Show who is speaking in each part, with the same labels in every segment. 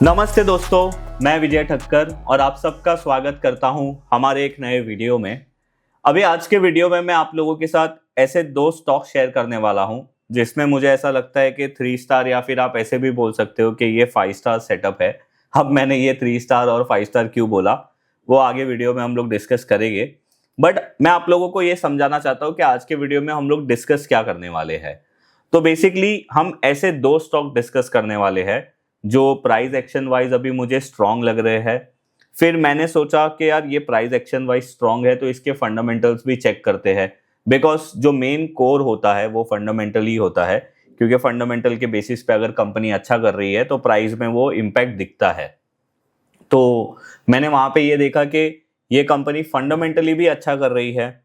Speaker 1: नमस्ते दोस्तों, मैं विजय ठक्कर और आप सबका स्वागत करता हूं हमारे एक नए वीडियो में। अभी आज के वीडियो में मैं आप लोगों के साथ ऐसे दो स्टॉक शेयर करने वाला हूं जिसमें मुझे ऐसा लगता है कि 3 स्टार या फिर आप ऐसे भी बोल सकते हो कि ये 5 स्टार सेटअप है। अब मैंने ये 3 स्टार और 5 स्टार क्यों बोला वो आगे वीडियो में हम लोग डिस्कस करेंगे। बट मैं आप लोगों को ये समझाना चाहता हूँ कि आज के वीडियो में हम लोग डिस्कस क्या करने वाले हैं। तो बेसिकली हम ऐसे दो स्टॉक डिस्कस करने वाले हैं जो प्राइस एक्शन वाइज अभी मुझे स्ट्रांग लग रहे हैं। फिर मैंने सोचा कि यार ये प्राइस एक्शन वाइज स्ट्रांग है तो इसके फंडामेंटल्स भी चेक करते हैं, बिकॉज जो मेन कोर होता है वो फंडामेंटल ही होता है, क्योंकि फंडामेंटल के बेसिस पे अगर कंपनी अच्छा कर रही है तो प्राइस में वो इम्पैक्ट दिखता है। तो मैंने वहां पे ये देखा कि ये कंपनी फंडामेंटली भी अच्छा कर रही है।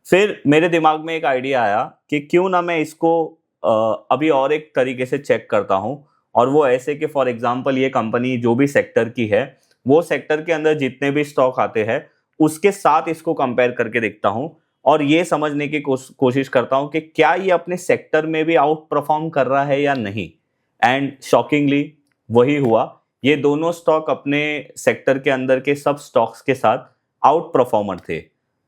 Speaker 1: फिर मेरे दिमाग में एक आइडिया आया कि क्यों ना मैं इसको अभी और एक तरीके से चेक करता हूँ, और वो ऐसे कि फॉर एग्जांपल ये कंपनी जो भी सेक्टर की है वो सेक्टर के अंदर जितने भी स्टॉक आते हैं उसके साथ इसको कंपेयर करके देखता हूँ और ये समझने की कोशिश करता हूँ कि क्या ये अपने सेक्टर में भी आउट परफॉर्म कर रहा है या नहीं। एंड शॉकिंगली वही हुआ, ये दोनों स्टॉक अपने सेक्टर के अंदर के सब स्टॉक्स के साथ आउट परफॉर्मर थे।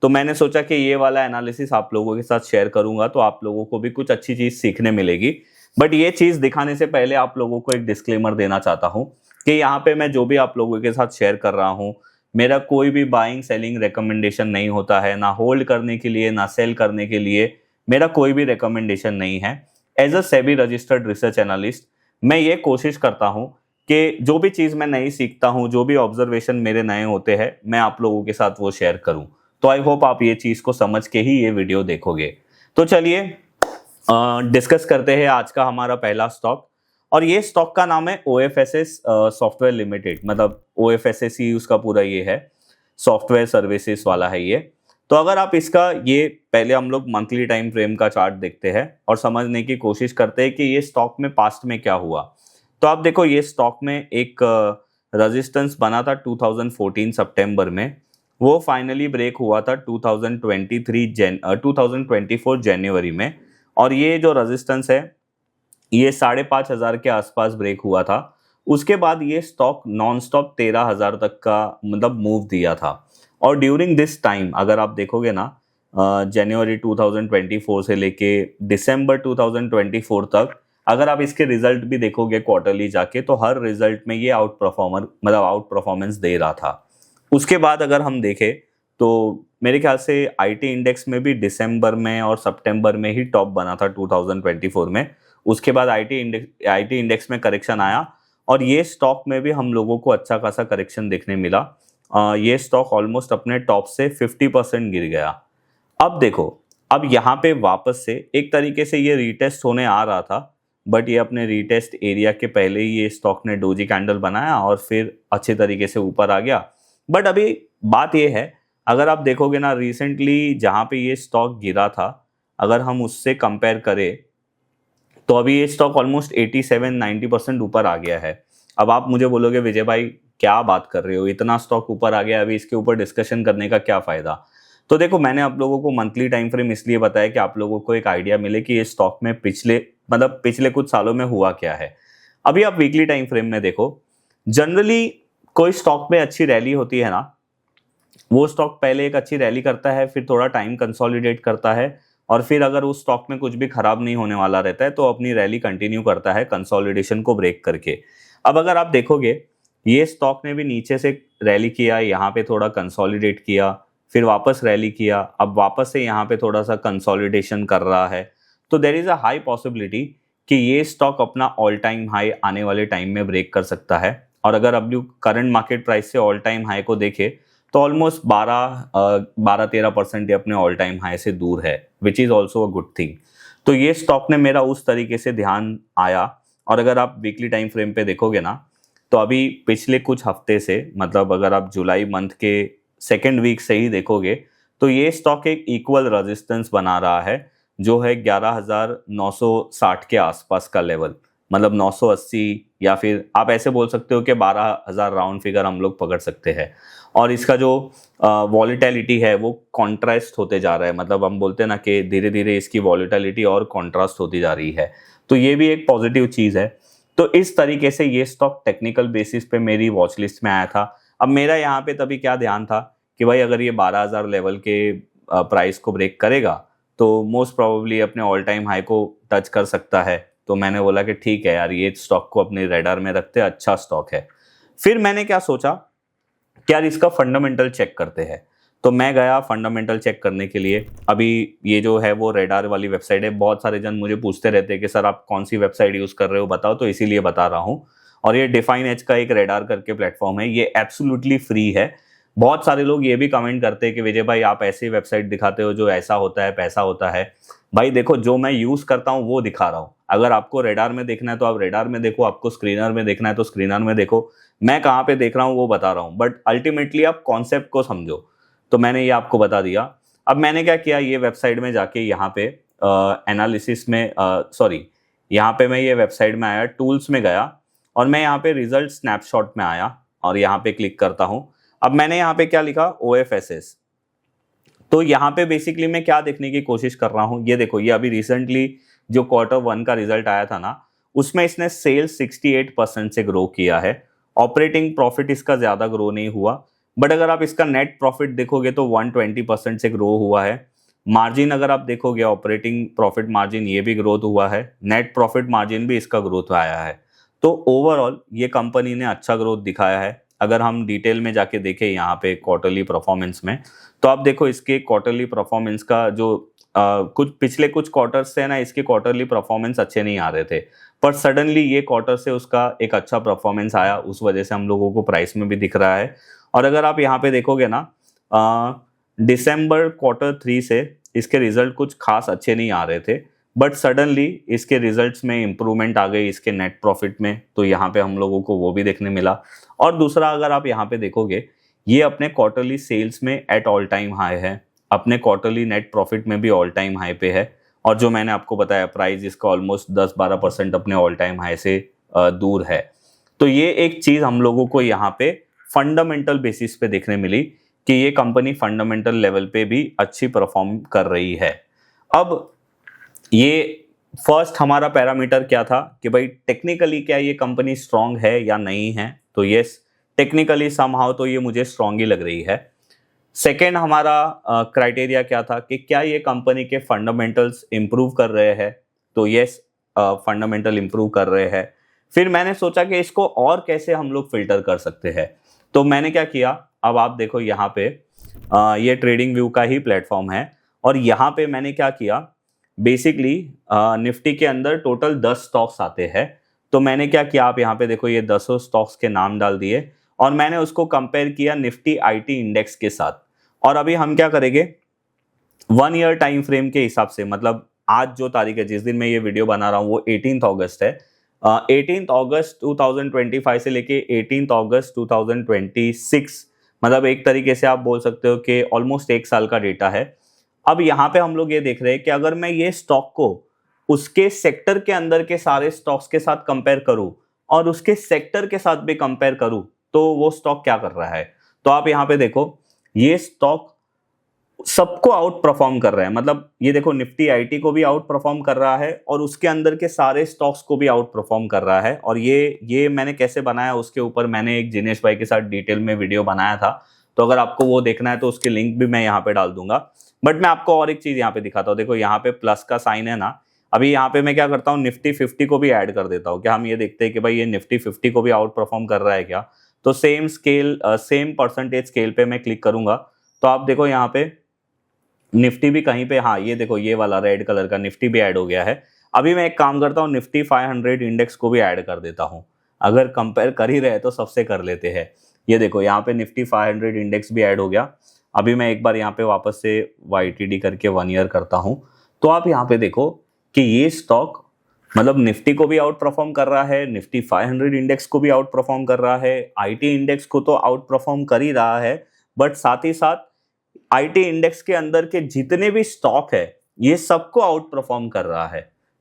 Speaker 1: तो मैंने सोचा कि ये वाला एनालिसिस आप लोगों के साथ शेयर करूंगा तो आप लोगों को भी कुछ अच्छी चीज सीखने मिलेगी। बट ये चीज दिखाने से पहले आप लोगों को एक डिस्क्लेमर देना चाहता हूं कि यहाँ पे मैं जो भी आप लोगों के साथ शेयर कर रहा हूं मेरा कोई भी बाइंग सेलिंग रिकमेंडेशन नहीं होता है, ना होल्ड करने के लिए ना सेल करने के लिए मेरा कोई भी रिकमेंडेशन नहीं है। As a SEBI registered research analyst मैं ये कोशिश करता हूं कि जो भी चीज मैं नई सीखता हूं, जो भी ऑब्जर्वेशन मेरे नए होते हैं मैं आप लोगों के साथ वो शेयर करूं। तो आई होप आप ये चीज को समझ के ही ये वीडियो देखोगे। तो चलिए डिस्कस करते हैं आज का हमारा पहला स्टॉक, और ये स्टॉक का नाम है OFSS सॉफ्टवेयर लिमिटेड। मतलब OFSS ही उसका पूरा ये है, सॉफ्टवेयर सर्विसेज वाला है ये। तो अगर आप इसका ये पहले हम लोग मंथली टाइम फ्रेम का चार्ट देखते हैं और समझने की कोशिश करते हैं कि ये स्टॉक में पास्ट में क्या हुआ। तो आप देखो ये स्टॉक में एक रेजिस्टेंस बना था 2014 सितंबर में, वो फाइनली ब्रेक हुआ था 2024 जनवरी में, और ये जो रेजिस्टेंस है ये 5,500 के आसपास ब्रेक हुआ था। उसके बाद ये स्टॉक नॉन स्टॉप 13,000 तक का मतलब मूव दिया था। और ड्यूरिंग दिस टाइम अगर आप देखोगे ना जनवरी 2024 से लेके दिसंबर 2024 तक अगर आप इसके रिजल्ट भी देखोगे क्वार्टरली जाके तो हर रिजल्ट में ये आउट परफॉर्मेंस दे रहा था। उसके बाद अगर हम देखें तो मेरे ख्याल से आईटी इंडेक्स में भी दिसंबर में और सितंबर में ही टॉप बना था 2024 में। उसके बाद आईटी इंडेक्स में करेक्शन आया और ये स्टॉक में भी हम लोगों को अच्छा खासा करेक्शन देखने मिला। ये स्टॉक ऑलमोस्ट अपने टॉप से 50% गिर गया। अब देखो, अब यहाँ पे वापस से एक तरीके से ये रीटेस्ट होने आ रहा था, बट ये अपने रीटेस्ट एरिया के पहले ही ये स्टॉक ने डोजी कैंडल बनाया और फिर अच्छे तरीके से ऊपर आ गया। बट अभी बात ये है, अगर आप देखोगे ना रिसेंटली जहाँ पे ये स्टॉक गिरा था अगर हम उससे कंपेयर करें तो अभी ये स्टॉक ऑलमोस्ट 87-90% ऊपर आ गया है। अब आप मुझे बोलोगे विजय भाई क्या बात कर रहे हो, इतना स्टॉक ऊपर आ गया, अभी इसके ऊपर डिस्कशन करने का क्या फायदा। तो देखो मैंने आप लोगों को मंथली टाइम फ्रेम इसलिए बताया कि आप लोगों को एक आइडिया मिले कि ये स्टॉक में पिछले कुछ सालों में हुआ क्या है। अभी आप वीकली टाइम फ्रेम में देखो, जनरली कोई स्टॉक में अच्छी रैली होती है ना, वो स्टॉक पहले एक अच्छी रैली करता है, फिर थोड़ा टाइम कंसोलिडेट करता है, और फिर अगर उस स्टॉक में कुछ भी खराब नहीं होने वाला रहता है तो अपनी रैली कंटिन्यू करता है कंसोलिडेशन को ब्रेक करके। अब अगर आप देखोगे ये स्टॉक ने भी नीचे से रैली किया, यहाँ पे थोड़ा कंसोलिडेट किया, फिर वापस रैली किया, अब वापस से यहाँ पे थोड़ा सा कंसोलिडेशन कर रहा है। तो there is a high possibility कि ये स्टॉक अपना ऑल टाइम हाई आने वाले टाइम में ब्रेक कर सकता है। और अगर अब करंट मार्केट प्राइस से ऑल टाइम हाई को देखे तो ऑलमोस्ट 12-13% अपने ऑल टाइम हाई से दूर है, which is also a good thing. तो ये स्टॉक ने मेरा उस तरीके से ध्यान आया। और अगर आप वीकली टाइम फ्रेम पे देखोगे ना तो अभी पिछले कुछ हफ्ते से, मतलब अगर आप जुलाई मंथ के सेकेंड वीक से ही देखोगे तो ये स्टॉक एक इक्वल रेजिस्टेंस बना रहा है जो है 11,960 के आसपास का लेवल, मतलब 980, या फिर आप ऐसे बोल सकते हो कि 12,000 राउंड फिगर हम लोग पकड़ सकते हैं। और इसका जो वॉलिटिलिटी है वो कॉन्ट्रास्ट होते जा रहा है, मतलब हम बोलते हैं ना कि धीरे धीरे इसकी वॉलिटिलिटी और कॉन्ट्रास्ट होती जा रही है। तो ये भी एक पॉजिटिव चीज़ है। तो इस तरीके से ये स्टॉक टेक्निकल बेसिस पे मेरी वॉच लिस्ट में आया था। अब मेरा यहाँ पे तभी क्या ध्यान था कि भाई अगर ये 12,000 लेवल के प्राइस को ब्रेक करेगा तो मोस्ट प्रोबेबली अपने ऑल टाइम हाई को टच कर सकता है। तो मैंने बोला कि ठीक है यार, ये स्टॉक को अपने रेडार में रखते हैं, अच्छा स्टॉक है। फिर मैंने क्या सोचा कि यार इसका फंडामेंटल चेक करते हैं। तो मैं गया फंडामेंटल चेक करने के लिए। अभी ये जो है वो रेडार वाली वेबसाइट है। बहुत सारे जन मुझे पूछते रहते हैं कि सर आप कौन सी वेबसाइट यूज़ कर रहे हो बताओ, तो इसीलिए बता रहा हूँ। और ये डिफाइन एज का एक रेडार करके प्लेटफॉर्म है, ये एब्सोल्युटली फ्री है। बहुत सारे लोग ये भी कमेंट करते हैं कि विजय भाई आप ऐसी वेबसाइट दिखाते हो जो ऐसा होता है पैसा होता है। भाई देखो, जो मैं यूज़ करता हूँ वो दिखा रहा हूँ। अगर आपको रेडार में देखना है तो आप रेडार में देखो, आपको स्क्रीनर में देखना है तो स्क्रीनर में देखो। मैं कहाँ पे देख रहा हूँ वो बता रहा हूँ, बट अल्टीमेटली आप कॉन्सेप्ट को समझो। तो मैंने ये आपको बता दिया। अब मैंने क्या किया, ये वेबसाइट में जाके यहाँ पे एनालिसिस में यहाँ पे मैं ये वेबसाइट में आया, टूल्स में गया और मैं यहाँ पे रिजल्ट स्नैपशॉट में आया और यहाँ पे क्लिक करता हूँ। अब मैंने यहाँ पे क्या लिखा, OFSS। तो यहाँ पे बेसिकली मैं क्या देखने की कोशिश कर रहा हूँ, ये देखो, ये अभी रिसेंटली जो Q1 का रिजल्ट आया था ना, उसमें इसने सेल्स 68% से ग्रो किया है। ऑपरेटिंग प्रॉफिट इसका ज़्यादा ग्रो नहीं हुआ, बट अगर आप इसका नेट प्रॉफिट देखोगे तो 120% से ग्रो हुआ है। मार्जिन अगर आप देखोगे, ऑपरेटिंग प्रॉफिट मार्जिन ये भी ग्रोथ हुआ है, नेट प्रॉफिट मार्जिन भी इसका ग्रोथ आया है। तो ओवरऑल ये कंपनी ने अच्छा ग्रोथ दिखाया है। अगर हम डिटेल में जाके देखें यहाँ पे क्वार्टरली परफॉर्मेंस में, तो आप देखो इसके क्वार्टरली परफॉर्मेंस का जो कुछ पिछले कुछ क्वार्टर्स से ना, इसके क्वार्टरली परफॉर्मेंस अच्छे नहीं आ रहे थे, पर सडनली ये क्वार्टर से उसका एक अच्छा परफॉर्मेंस आया, उस वजह से हम लोगों को प्राइस में भी दिख रहा है। और अगर आप यहाँ पे देखोगे ना, दिसंबर Q3 से इसके रिजल्ट कुछ खास अच्छे नहीं आ रहे थे, बट सडनली इसके रिजल्ट्स में इंप्रूवमेंट आ गई इसके नेट प्रॉफिट में, तो यहाँ पे हम लोगों को वो भी देखने मिला। और दूसरा, अगर आप यहाँ पे देखोगे, ये अपने क्वार्टरली सेल्स में एट ऑल टाइम हाई है, अपने क्वार्टरली नेट प्रॉफिट में भी ऑल टाइम हाई पे है। और जो मैंने आपको बताया, प्राइस इसका ऑलमोस्ट 10-12% अपने ऑल टाइम हाई से दूर है। तो ये एक चीज़ हम लोगों को यहाँ पे फंडामेंटल बेसिस पे देखने मिली कि ये कंपनी फंडामेंटल लेवल पे भी अच्छी परफॉर्म कर रही है। अब ये फर्स्ट हमारा पैरामीटर क्या था कि भाई टेक्निकली क्या ये कंपनी स्ट्रांग है या नहीं है। तो यस, टेक्निकली समहाउ तो ये मुझे स्ट्रांग ही लग रही है। सेकेंड हमारा क्राइटेरिया क्या था कि क्या ये कंपनी के फंडामेंटल्स इंप्रूव कर रहे हैं। तो यस, फंडामेंटल इंप्रूव कर रहे हैं। फिर मैंने सोचा कि इसको और कैसे हम लोग फिल्टर कर सकते हैं। तो मैंने क्या किया, अब आप देखो यहाँ पे ये ट्रेडिंग व्यू का ही प्लेटफॉर्म है और यहाँ पे मैंने क्या किया, बेसिकली निफ्टी के अंदर टोटल 10 स्टॉक्स आते हैं। तो मैंने क्या किया, आप यहाँ पे देखो, ये 10 स्टॉक्स के नाम डाल दिए और मैंने उसको कंपेयर किया निफ्टी IT इंडेक्स के साथ। और अभी हम क्या करेंगे, 1 ईयर टाइम फ्रेम के हिसाब से, मतलब आज जो तारीख है, जिस दिन मैं ये वीडियो बना रहा हूँ, वो 18 अगस्त है। 18 अगस्त 2025 से लेके 18 अगस्त 2026, मतलब एक तरीके से आप बोल सकते हो कि ऑलमोस्ट 1 साल का डेटा है। अब यहाँ पे हम लोग ये देख रहे हैं कि अगर मैं ये स्टॉक को उसके सेक्टर के अंदर के सारे स्टॉक्स के साथ कंपेयर करूं और उसके सेक्टर के साथ भी कंपेयर करूं, तो वो स्टॉक क्या कर रहा है। तो आप यहाँ पे देखो, ये स्टॉक सबको आउट परफॉर्म कर रहा है। मतलब ये देखो, निफ्टी IT को भी आउट परफॉर्म कर रहा है और उसके अंदर के सारे स्टॉक्स को भी आउट परफॉर्म कर रहा है। और ये मैंने कैसे बनाया, उसके ऊपर मैंने एक जिनेश भाई के साथ डिटेल में वीडियो बनाया था। तो अगर आपको वो देखना है तो उसकी लिंक भी मैं यहाँ पे डाल दूंगा। बट मैं आपको और एक चीज यहाँ पे दिखाता हूँ। देखो यहाँ पे प्लस का साइन है ना, अभी यहाँ पे मैं क्या करता हूँ, निफ्टी 50 को भी ऐड कर देता हूँ। क्या हम ये देखते हैं कि भाई ये निफ्टी 50 को भी आउट परफॉर्म कर रहा है क्या। तो same scale, same percentage scale पे मैं क्लिक करूंगा तो आप देखो यहाँ पे निफ्टी भी कहीं पे, हाँ ये देखो, ये वाला रेड कलर का निफ्टी भी ऐड हो गया है। अभी मैं एक काम करता हूँ, निफ्टी 500 इंडेक्स को भी ऐड कर देता हूँ। अगर कंपेयर कर ही रहे तो सबसे कर लेते हैं। ये देखो यहाँ पे निफ्टी 500 इंडेक्स भी ऐड हो गया। अभी मैं एक बार यहाँ पे वापस से YTD करके 1 ईयर करता हूँ। तो आप यहाँ पे देखो कि ये स्टॉक मतलब निफ्टी को भी आउट परफॉर्म कर रहा है, निफ्टी 500 इंडेक्स को भी आउट परफॉर्म कर रहा है, IT इंडेक्स को तो आउट परफॉर्म कर ही रहा है, बट साथ ही साथ IT इंडेक्स के अंदर के जितने भी स्टॉक है ये सबको आउट परफॉर्म कर रहा है।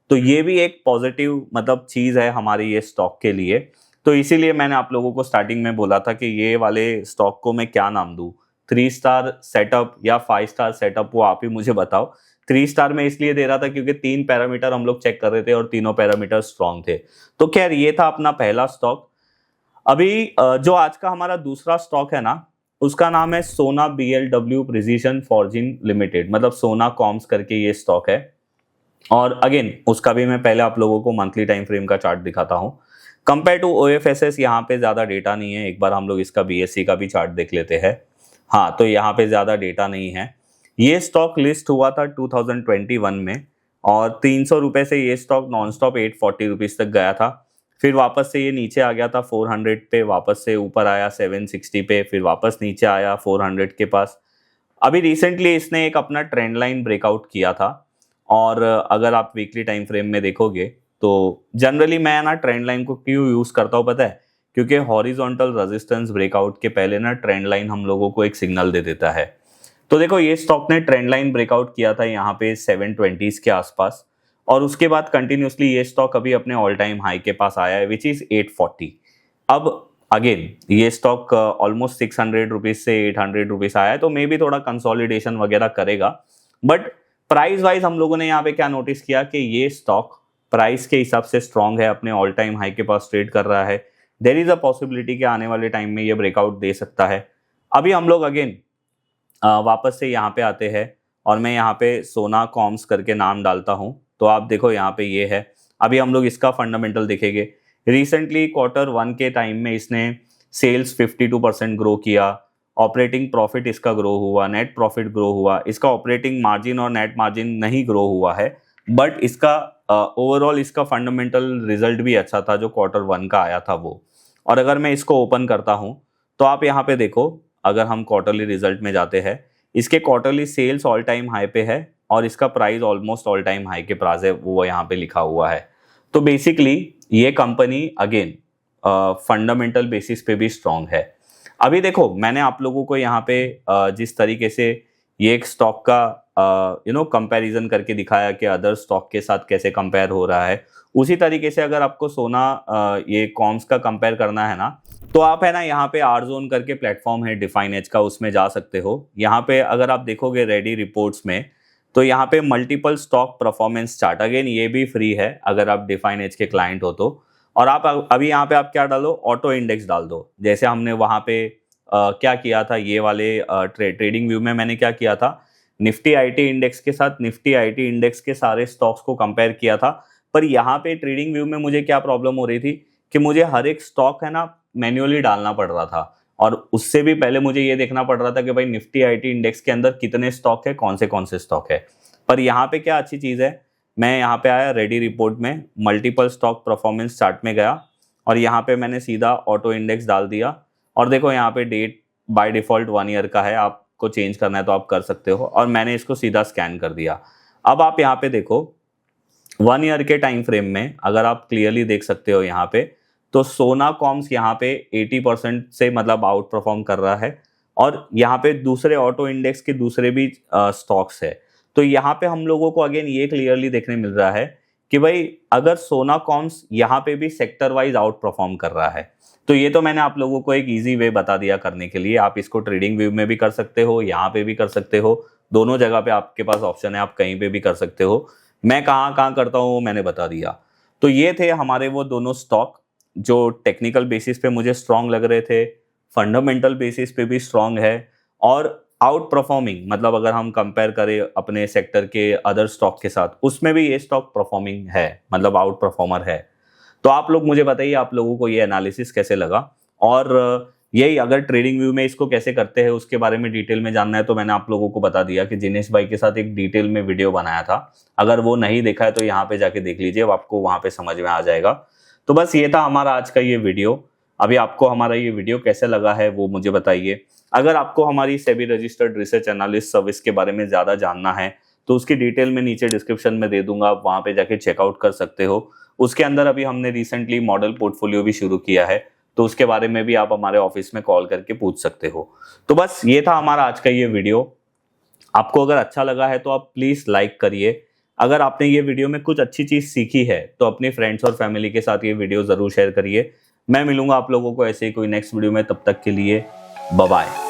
Speaker 1: तो ये भी एक पॉजिटिव मतलब चीज है हमारी ये स्टॉक के लिए। तो इसीलिए मैंने आप लोगों को स्टार्टिंग में बोला था कि ये वाले स्टॉक को मैं क्या नाम दूं, 3 स्टार सेटअप या 5 स्टार सेटअप, वो आप ही मुझे बताओ। 3 स्टार में इसलिए दे रहा था क्योंकि 3 पैरामीटर हम लोग चेक कर रहे थे और तीनों पैरामीटर स्ट्रांग थे। तो खैर ये था अपना पहला स्टॉक। अभी जो आज का हमारा दूसरा स्टॉक है ना, उसका नाम है सोना BLW प्रिसीजन फॉर्जिंग लिमिटेड, मतलब सोना कॉम्स करके ये स्टॉक है। और अगेन उसका भी मैं पहले आप लोगों को मंथली टाइम फ्रेम का चार्ट दिखाता हूँ। कंपेयर टू OFSS यहाँ पे ज़्यादा डेटा नहीं है। एक बार हम लोग इसका BSE का भी चार्ट देख लेते हैं। हाँ, तो यहाँ पे ज़्यादा डेटा नहीं है। ये स्टॉक लिस्ट हुआ था 2021 में और 300 रुपये से ये स्टॉक नॉन स्टॉप 840 रुपीज़ तक गया था। फिर वापस से ये नीचे आ गया था 400 पे, वापस से ऊपर आया 760 पे, फिर वापस नीचे आया 400 के पास। अभी रिसेंटली इसने एक अपना ट्रेंड लाइन ब्रेकआउट किया था और अगर आप वीकली टाइम फ्रेम में देखोगे तो जनरली मैं ना ट्रेंड लाइन को क्यों यूज़ करता हूँ पता है? क्योंकि हॉरिजॉन्टल रेजिस्टेंस ब्रेकआउट के पहले ना ट्रेंड लाइन हम लोगों को एक सिग्नल दे देता है। तो देखो ये स्टॉक ने ट्रेंड लाइन ब्रेकआउट किया था यहाँ पे 720s के आसपास और उसके बाद कंटिन्यूसली ये स्टॉक अभी अपने ऑल टाइम हाई के पास आया है विच इज़ 840। अब अगेन ये स्टॉक ऑलमोस्ट 600 रुपीज़ से 800 रुपीज़ आया है, तो मे बी थोड़ा कंसोलिडेशन वगैरह करेगा। बट प्राइस वाइज हम लोगों ने यहाँ पे क्या नोटिस किया कि ये स्टॉक प्राइस के हिसाब से स्ट्रांग है, अपने ऑल टाइम हाई के पास ट्रेड कर रहा है। देयर इज अ पॉसिबिलिटी कि आने वाले टाइम में ये ब्रेकआउट दे सकता है। अभी हम लोग अगेन वापस से यहाँ पे आते हैं और मैं यहाँ पे सोना कॉम्स करके नाम डालता हूँ, तो आप देखो यहाँ पे ये है। अभी हम लोग इसका फंडामेंटल देखेंगे। रिसेंटली Q1 के टाइम में इसने सेल्स 52% ग्रो किया, ऑपरेटिंग प्रॉफिट इसका ग्रो हुआ, नेट प्रॉफिट ग्रो हुआ। इसका ऑपरेटिंग मार्जिन और नेट मार्जिन नहीं ग्रो हुआ है, बट इसका ओवरऑल इसका फंडामेंटल रिजल्ट भी अच्छा था जो Q1 का आया था वो। और अगर मैं इसको ओपन करता हूँ तो आप यहाँ पे देखो, अगर हम क्वार्टरली रिजल्ट में जाते हैं, इसके quarterly sales all time high पे है और इसका price almost all time high के पास है, वो यहाँ पे लिखा हुआ है। तो बेसिकली ये कंपनी अगेन फंडामेंटल बेसिस पे भी स्ट्रांग है। अभी देखो मैंने आप लोगों को यहाँ पे जिस तरीके से ये एक स्टॉक का कंपैरिजन करके दिखाया कि अदर स्टॉक के साथ कैसे कंपेयर हो रहा है, उसी तरीके से अगर आपको सोना ये कॉम्स का कंपेयर करना है ना, तो आप है ना यहाँ पे आर जोन करके प्लेटफॉर्म है डिफाइन एज का, उसमें जा सकते हो। यहाँ पे अगर आप देखोगे रेडी रिपोर्ट्स में, तो यहाँ पे multiple stock performance chart, again ये भी फ्री है अगर आप डिफाइन एज के क्लाइंट हो तो। और आप अभी यहाँ पे आप क्या डालो, ऑटो इंडेक्स डाल दो। जैसे हमने वहाँ पे क्या किया था, ये वाले ट्रेडिंग व्यू में मैंने क्या किया था, निफ्टी आईटी इंडेक्स के साथ निफ्टी आईटी इंडेक्स के सारे स्टॉक्स को कंपेयर किया था। पर यहाँ पे ट्रेडिंग व्यू में मुझे क्या प्रॉब्लम हो रही थी कि मुझे हर एक स्टॉक है ना मैन्युअली डालना पड़ रहा था, और उससे भी पहले मुझे ये देखना पड़ रहा था कि भाई निफ्टी आईटी इंडेक्स के अंदर कितने स्टॉक है, कौन से स्टॉक है। पर यहाँ पे क्या अच्छी चीज़ है, मैं यहाँ पे आया रेडी रिपोर्ट में, मल्टीपल स्टॉक परफॉर्मेंस चार्ट में गया और यहाँ पे मैंने सीधा ऑटो इंडेक्स डाल दिया। और देखो यहाँ पे डेट बाय डिफॉल्ट 1 ईयर का है, आपको चेंज करना है तो आप कर सकते हो, और मैंने इसको सीधा स्कैन कर दिया। अब आप यहाँ पे देखो 1 ईयर के टाइम फ्रेम में अगर आप क्लियरली देख सकते हो यहाँ पे, तो सोना कॉम्स यहाँ पे 80% से मतलब आउट परफॉर्म कर रहा है, और यहाँ पे दूसरे ऑटो इंडेक्स के दूसरे भी स्टॉक्स है। तो यहाँ पे हम लोगों को अगेन ये क्लियरली देखने मिल रहा है कि भाई अगर सोना कॉम्स यहाँ पे भी सेक्टर वाइज आउट परफॉर्म कर रहा है, तो ये तो मैंने आप लोगों को एक इजी वे बता दिया करने के लिए। आप इसको ट्रेडिंग व्यू में भी कर सकते हो, यहाँ पे भी कर सकते हो, दोनों जगह पे आपके पास ऑप्शन है, आप कहीं पे भी कर सकते हो। मैं कहाँ करता हूँ मैंने बता दिया। तो ये थे हमारे वो दोनों स्टॉक जो टेक्निकल बेसिस पे मुझे स्ट्रांग लग रहे थे, फंडामेंटल बेसिस पे भी स्ट्रांग है, और आउट परफॉर्मिंग, मतलब अगर हम कंपेयर करें अपने सेक्टर के अदर स्टॉक के साथ, उसमें भी ये स्टॉक परफॉर्मिंग है, मतलब आउट परफॉर्मर है। तो आप लोग मुझे बताइए आप लोगों को ये एनालिसिस कैसे लगा, और यही अगर ट्रेडिंग व्यू में इसको कैसे करते हैं उसके बारे में डिटेल में जानना है तो मैंने आप लोगों को बता दिया कि जिनेश भाई के साथ एक डिटेल में वीडियो बनाया था। अगर वो नहीं देखा है तो यहाँ पे जाके देख लीजिए, आपको वहाँ पे समझ में आ जाएगा। तो बस ये था हमारा आज का ये वीडियो। अभी आपको हमारा ये वीडियो कैसे लगा है वो मुझे बताइए। अगर आपको हमारी SEBI registered research analyst service के बारे में ज़्यादा जानना है तो उसकी डिटेल में नीचे डिस्क्रिप्शन में दे दूंगा, आप वहाँ पे जाके चेकआउट कर सकते हो। उसके अंदर अभी हमने रिसेंटली मॉडल पोर्टफोलियो भी शुरू किया है, तो उसके बारे में भी आप हमारे ऑफिस में कॉल करके पूछ सकते हो। तो बस ये था हमारा आज का ये वीडियो। आपको अगर अच्छा लगा है तो आप प्लीज़ लाइक करिए। अगर आपने ये वीडियो में कुछ अच्छी चीज़ सीखी है तो अपनी फ्रेंड्स और फैमिली के साथ ये वीडियो ज़रूर शेयर करिए। मैं मिलूंगा आप लोगों को ऐसे ही कोई नेक्स्ट वीडियो में, तब तक के लिए बाय बाय।